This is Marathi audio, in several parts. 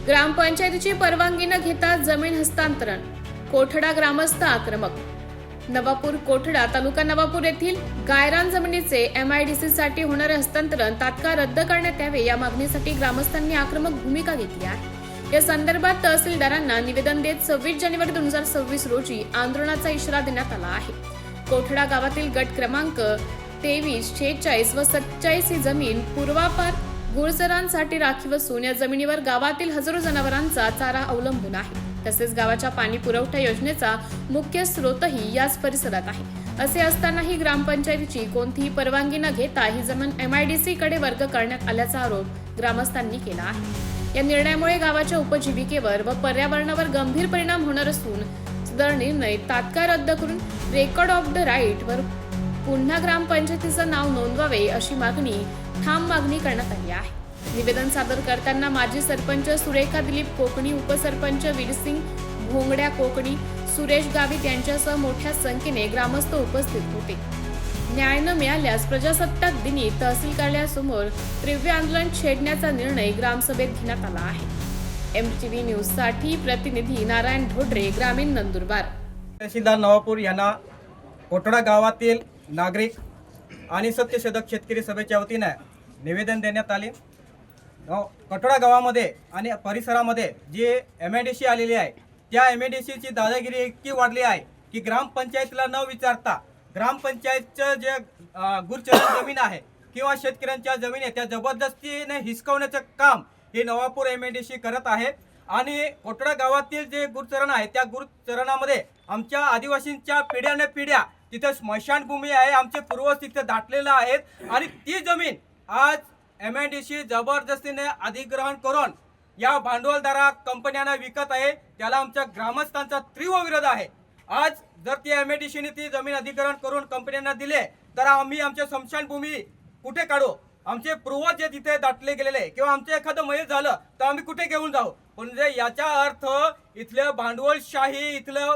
ग्रामपंचायतीची परवानगी न घेता जमीन हस्तांतरण, कोठडा ग्रामस्थ आक्रमक। नवापूर कोठडा तालुका नवापूर येथील गायरान जमिनीचे MIDC साठी होणारे हस्तांतरण तात्काळ रद्द करण्यात यावे या मागणीसाठी ग्रामस्थांनी आक्रमक भूमिका घेतली आहे। या संदर्भात तहसीलदारांना निवेदन देत 26 जानेवारी 2026 रोजी आंदोलनाचा इशारा देण्यात आला आहे। कोठडा गावातील गट क्रमांक 23, 46 व 47 ही जमीन पूर्वापार गुरचरांसाठी राखीव असून या जमिनीवर गावातील हजारो जनावरांचा चारा अवलंबून आहे। तसेच गावाच्या पाणी पुरवठा योजनेचा मुख्य स्रोतही याच परिसरात आहे। असे असतानाही ग्रामपंचायतीची कोणतीही परवानगी न घेता ही जमीन MIDC कडे वर्ग करण्यात आल्याचा आरोप ग्रामस्थांनी केला आहे। या निर्णयामुळे गावाच्या उपजीविकेवर व पर्यावरणावर गंभीर परिणाम होणार असून सदर निर्णय तात्काळ रद्द करून रेकॉर्ड ऑफ द राईट वर पुन्हा ग्रामपंचायतीचं नाव नोंदवावे अशी ठाम मागणी करण्यात आली आहे। निवेदन सादर करताना माजी सरपंच सुरेखा दिलीप कोकणी, उपसरपंच वीरसिंग भोंगड्या कोकणी, सुरेश गावित यांच्यासह मोठ्या संख्येने ग्रामस्थ उपस्थित होते। न्याय न मिळाल्यास प्रजासत्ताक दिनी तहसील कार्यालयासमोर तीव्र आंदोलन छेडण्याचा निर्णय ग्रामसभेत घेण्यात आला आहे। MTV न्यूज साठी प्रतिनिधी नारायण ढोडरे, ग्रामीण नंदुरबार। तहसीलदार नवापूर यांना कोठडा गावातील नागरिक आणि सत्यशोधक शेतकरी सभेच्या वतीने निवेदन देण्यात आले। कोठडा गावामध्ये आणि परिसरामध्ये जे MIDC आलेली आहे त्या MIDCची दादागिरी इतकी वाढली आहे की ग्रामपंचायतीला न विचारता ग्रामपंचायतचं जे गुरचरण जमीन आहे किंवा शेतकऱ्यांच्या जमीन आहे त्या जबरदस्तीने हिसकवण्याचं काम हे नवापूर MIDC करत आहे। आणि कोठडा गावातील जे गुरचरण आहे त्या गुरचरणामध्ये आमच्या आदिवासींच्या पिढ्याने पिढ्या तिथे स्मशानभूमी आहे, आमचे पूर्वज तिथे दाटलेले आहेत आणि ती जमीन आज MIDC जबरदस्तीने अधिग्रहण करून या भांडवलदारा कंपन्यांना विकत आहे। त्याला आमच्या ग्रामस्थांचा तीव्र विरोध आहे। आज जर ती MIDCने ती जमीन अधिग्रहण करून कंपन्यांना दिले तर आम्ही आमच्या स्मशानभूमी कुठे काढू? आमचे पूर्वज जे तिथे दाटले गेलेले किंवा आमचं एखादं मैल झालं तर आम्ही कुठे घेऊन जाऊ? म्हणजे याचा अर्थ इथलं भांडवलशाही, इथलं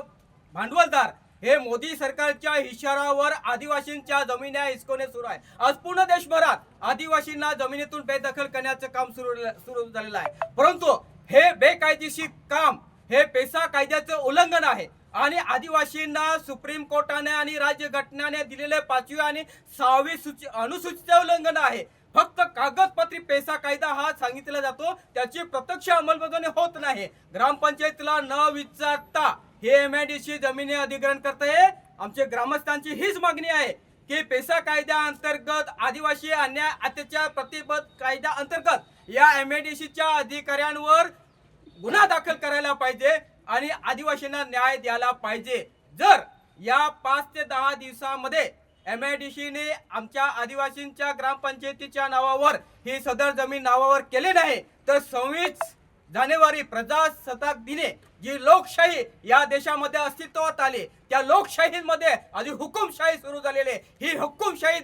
भांडवलदार हे मोदी सरकारच्या इशारावर आदिवासींच्या जमिनी हिसकवणे सुरू आहे। आज पूर्ण देशभरात आदिवासींना जमिनीतून बेदखल करण्याचं काम सुरू झालेलं आहे। परंतु हे बेकायदेशीर काम हे पेसा कायद्याचं उल्लंघन आहे आणि आदिवासींना सुप्रीम कोर्टाने आणि राज्य घटनेने दिलेले 5वी आणि 6वी अनुसूचीचे उल्लंघन आहे। फक्त कागदपत्री पेसा कायदा हा सांगितला जातो, त्याची प्रत्यक्ष अंमलबजावणी होत नाही। ग्रामपंचायतीला न विचारता हे MIDC जमिनी अधिग्रहण करते। आमच्या ग्रामस्थांची हीच मागणी आहे की पेसा कायद्या अंतर्गत आदिवासी अन्याय अत्याचार प्रतिबंध कायदा अंतर्गत या MIDCच्या अधिकाऱ्यांवर गुन्हा दाखल करायला पाहिजे आणि आदिवासींना न्याय द्यायला पाहिजे। जर या 5 ते 10 दिवसांमध्ये MIDCने आमच्या आदिवासींच्या ग्रामपंचायतीच्या नावावर ही सदर जमीन नावावर केले नाही तर 26 जानेवारी प्रजासत्ताक दिनी जी लोकशाही या देशामध्ये अस्तित्वात आली त्या लोकशाहीमध्ये आधी हुकुमशाही सुरू झालेली ही हुकुमशाही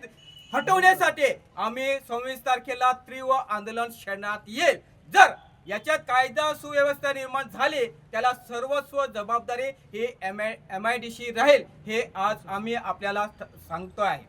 हटवण्यासाठी आम्ही 26 तारखेला तीव्र आंदोलन छेडण्यात येईल। जर याच्यात कायदा सुव्यवस्था निर्माण झाली त्याला सर्वस्व जबाबदारी ही MIDC राहील हे आज आम्ही आपल्याला सांगतो आहे।